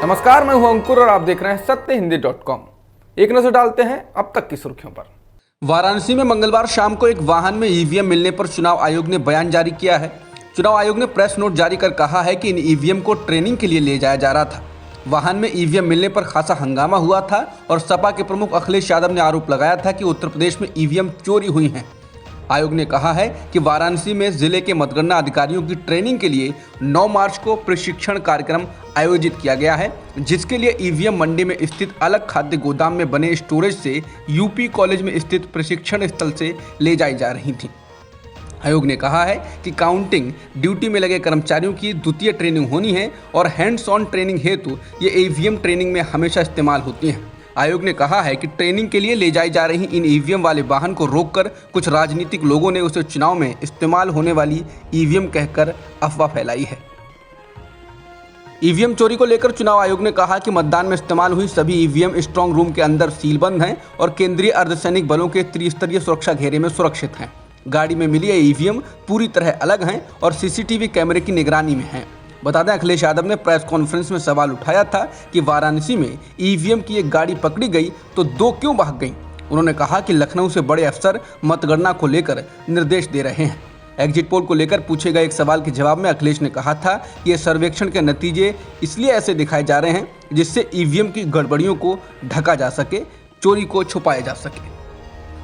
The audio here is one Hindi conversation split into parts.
नमस्कार, मैं हूं अंकुर और आप देख रहे हैं सत्यहिंदी.com। एक नजर डालते हैं अब तक की सुर्खियों पर। वाराणसी में मंगलवार शाम को एक वाहन में ईवीएम मिलने पर चुनाव आयोग ने बयान जारी किया है। चुनाव आयोग ने प्रेस नोट जारी कर कहा है कि इन ईवीएम को ट्रेनिंग के लिए ले जाया जा रहा था। वाहन में ईवीएम मिलने पर खासा हंगामा हुआ था और सपा के प्रमुख अखिलेश यादव ने आरोप लगाया था कि उत्तर प्रदेश में ईवीएम चोरी हुई हैं। आयोग ने कहा है कि वाराणसी में जिले के मतगणना अधिकारियों की ट्रेनिंग के लिए 9 मार्च को प्रशिक्षण कार्यक्रम आयोजित किया गया है, जिसके लिए ईवीएम मंडी में स्थित अलग खाद्य गोदाम में बने स्टोरेज से यूपी कॉलेज में स्थित प्रशिक्षण स्थल से ले जाई जा रही थी। आयोग ने कहा है कि काउंटिंग ड्यूटी में लगे कर्मचारियों की द्वितीय ट्रेनिंग होनी है और हैंड्स ऑन ट्रेनिंग हेतु ये ईवीएम ट्रेनिंग में हमेशा इस्तेमाल होती हैं। आयोग ने कहा है कि ट्रेनिंग के लिए ले जाई जा रही इन ईवीएम वाले वाहन को रोककर कुछ राजनीतिक लोगों ने उसे चुनाव में इस्तेमाल होने वाली ईवीएम कहकर अफवाह फैलाई है। ईवीएम चोरी को लेकर चुनाव आयोग ने कहा कि मतदान में इस्तेमाल हुई सभी ईवीएम स्ट्रांग रूम के अंदर सीलबंद हैं और केंद्रीय अर्धसैनिक बलों के त्रिस्तरीय सुरक्षा घेरे में सुरक्षित हैं। गाड़ी में मिली ये ईवीएम पूरी तरह अलग हैं और सीसीटीवी कैमरे की निगरानी में हैं। बता दें, अखिलेश यादव ने प्रेस कॉन्फ्रेंस में सवाल उठाया था कि वाराणसी में ईवीएम की एक गाड़ी पकड़ी गई तो 2 क्यों भाग गईं। उन्होंने कहा कि लखनऊ से बड़े अफसर मतगणना को लेकर निर्देश दे रहे हैं। एग्जिट पोल को लेकर पूछे गए एक सवाल के जवाब में अखिलेश ने कहा था कि ये सर्वेक्षण के नतीजे इसलिए ऐसे दिखाए जा रहे हैं जिससे ईवीएम की गड़बड़ियों को ढका जा सके, चोरी को छुपाया जा सके।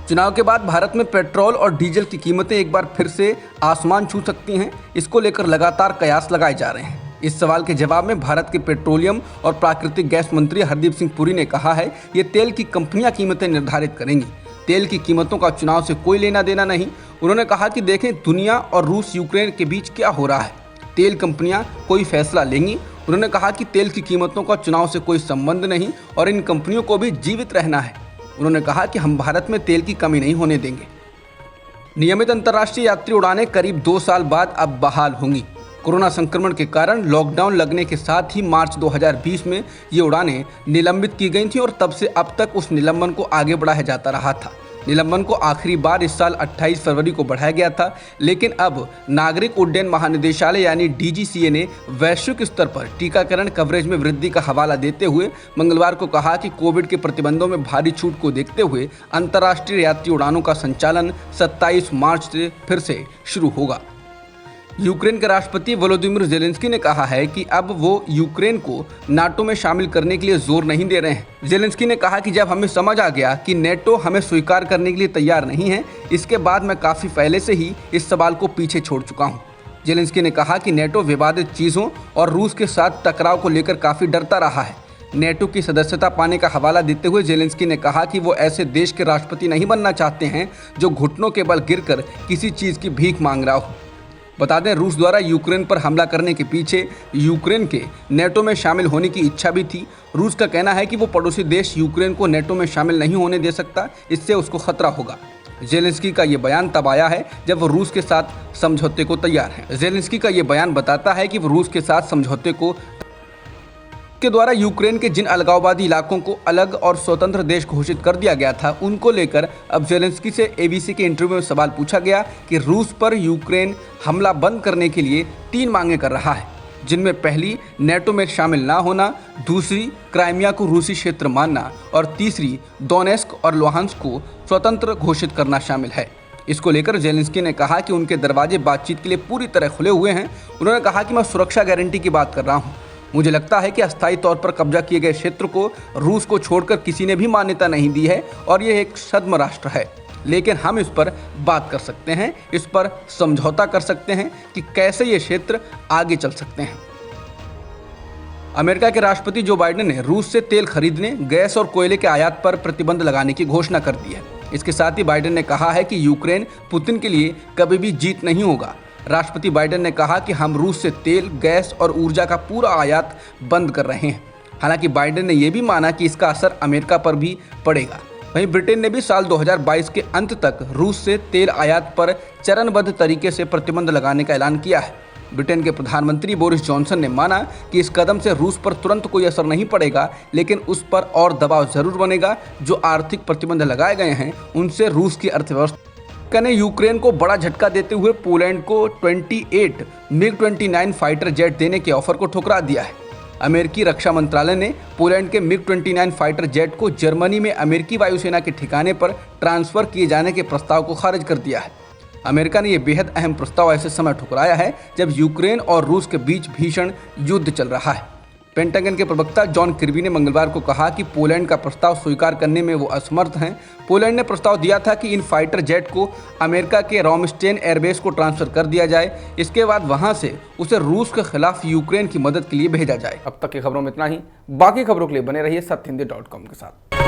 चुनाव के बाद भारत में पेट्रोल और डीजल की कीमतें एक बार फिर से आसमान छू सकती हैं। इसको लेकर लगातार कयास लगाए जा रहे हैं। इस सवाल के जवाब में भारत के पेट्रोलियम और प्राकृतिक गैस मंत्री हरदीप सिंह पुरी ने कहा है ये तेल की कंपनियां कीमतें निर्धारित करेंगी। तेल की कीमतों का चुनाव से कोई लेना देना नहीं। उन्होंने कहा कि देखें दुनिया और रूस यूक्रेन के बीच क्या हो रहा है, तेल कंपनियां कोई फैसला लेंगी। उन्होंने कहा कि तेल की कीमतों का चुनाव से कोई संबंध नहीं और इन कंपनियों को भी जीवित रहना है। उन्होंने कहा कि हम भारत में तेल की कमी नहीं होने देंगे। नियमित अंतर्राष्ट्रीय यात्री उड़ानें करीब 2 साल बाद अब बहाल होंगी। कोरोना संक्रमण के कारण लॉकडाउन लगने के साथ ही मार्च 2020 में ये उड़ानें निलंबित की गई थी और तब से अब तक उस निलंबन को आगे बढ़ाया जाता रहा था। निलंबन को आखिरी बार इस साल 28 फरवरी को बढ़ाया गया था, लेकिन अब नागरिक उड्डयन महानिदेशालय यानी डीजीसीए ने वैश्विक स्तर पर टीकाकरण कवरेज में वृद्धि का हवाला देते हुए मंगलवार को कहा कि कोविड के प्रतिबंधों में भारी छूट को देखते हुए अंतर्राष्ट्रीय यात्री उड़ानों का संचालन 27 मार्च से फिर से शुरू होगा। यूक्रेन के राष्ट्रपति वोलोदिमीर ज़ेलेंस्की ने कहा है कि अब वो यूक्रेन को नाटो में शामिल करने के लिए जोर नहीं दे रहे हैं। ज़ेलेंस्की ने कहा कि जब हमें समझ आ गया कि नेटो हमें स्वीकार करने के लिए तैयार नहीं है, इसके बाद मैं काफ़ी पहले से ही इस सवाल को पीछे छोड़ चुका हूँ। ज़ेलेंस्की ने कहा कि नेटो विवादित चीज़ों और रूस के साथ टकराव को लेकर काफ़ी डरता रहा है। नेटो की सदस्यता पाने का हवाला देते हुए ज़ेलेंस्की ने कहा कि वो ऐसे देश के राष्ट्रपति नहीं बनना चाहते हैं जो घुटनों के बल गिरकर किसी चीज़ की भीख मांग रहा हो। बता दें, रूस द्वारा यूक्रेन पर हमला करने के पीछे यूक्रेन के नेटो में शामिल होने की इच्छा भी थी। रूस का कहना है कि वो पड़ोसी देश यूक्रेन को नेटो में शामिल नहीं होने दे सकता, इससे उसको खतरा होगा। ज़ेलेंस्की का ये बयान तब आया है जब वो रूस के साथ समझौते को तैयार है। ज़ेलेंस्की का ये बयान बताता है कि वो रूस के साथ समझौते के द्वारा यूक्रेन के जिन अलगाववादी इलाकों को अलग और स्वतंत्र देश घोषित कर दिया गया था, उनको लेकर अब ज़ेलेंस्की से एबीसी के इंटरव्यू में सवाल पूछा गया कि रूस पर यूक्रेन हमला बंद करने के लिए 3 मांगें कर रहा है, जिनमें पहली नेटो में शामिल ना होना, दूसरी क्राइमिया को रूसी क्षेत्र मानना और तीसरी डोनेस्क और लुहांस्क को स्वतंत्र घोषित करना शामिल है। इसको लेकर ज़ेलेंस्की ने कहा कि उनके दरवाजे बातचीत के लिए पूरी तरह खुले हुए हैं। उन्होंने कहा कि मैं सुरक्षा गारंटी की बात कर रहा हूँ। मुझे लगता है कि अस्थायी तौर पर कब्जा किए गए क्षेत्र को रूस को छोड़कर किसी ने भी मान्यता नहीं दी है और यह एक छद्म राष्ट्र है, लेकिन हम इस पर बात कर सकते हैं, इस पर समझौता कर सकते हैं कि कैसे ये क्षेत्र आगे चल सकते हैं। अमेरिका के राष्ट्रपति जो बाइडेन ने रूस से तेल खरीदने, गैस और कोयले के आयात पर प्रतिबंध लगाने की घोषणा कर दी है। इसके साथ ही बाइडेन ने कहा है कि यूक्रेन पुतिन के लिए कभी भी जीत नहीं होगा। राष्ट्रपति बाइडेन ने कहा कि हम रूस से तेल, गैस और ऊर्जा का पूरा आयात बंद कर रहे हैं। हालांकि बाइडेन ने यह भी माना कि इसका असर अमेरिका पर भी पड़ेगा। वहीं ब्रिटेन ने भी साल 2022 के अंत तक रूस से तेल आयात पर चरणबद्ध तरीके से प्रतिबंध लगाने का ऐलान किया है। ब्रिटेन के प्रधानमंत्री बोरिस जॉनसन ने माना कि इस कदम से रूस पर तुरंत कोई असर नहीं पड़ेगा, लेकिन उस पर और दबाव जरूर बनेगा। जो आर्थिक प्रतिबंध लगाए गए हैं उनसे रूस की अर्थव्यवस्था ने यूक्रेन को बड़ा झटका देते हुए पोलैंड को 28 मिग 29 फाइटर जेट देने के ऑफर को ठुकरा दिया है। अमेरिकी रक्षा मंत्रालय ने पोलैंड के मिग-29 फाइटर जेट को जर्मनी में अमेरिकी वायुसेना के ठिकाने पर ट्रांसफर किए जाने के प्रस्ताव को खारिज कर दिया है। अमेरिका ने यह बेहद अहम प्रस्ताव ऐसे समय ठुकराया है जब यूक्रेन और रूस के बीच भीषण युद्ध चल रहा है। पेंटागन के प्रवक्ता जॉन किर्बी ने मंगलवार को कहा कि पोलैंड का प्रस्ताव स्वीकार करने में वो असमर्थ हैं। पोलैंड ने प्रस्ताव दिया था कि इन फाइटर जेट को अमेरिका के रामस्टेन एयरबेस को ट्रांसफर कर दिया जाए, इसके बाद वहां से उसे रूस के खिलाफ यूक्रेन की मदद के लिए भेजा जाए। अब तक की खबरों में इतना ही। बाकी खबरों के लिए बने रहिए सत्यहिंदी.com के साथ।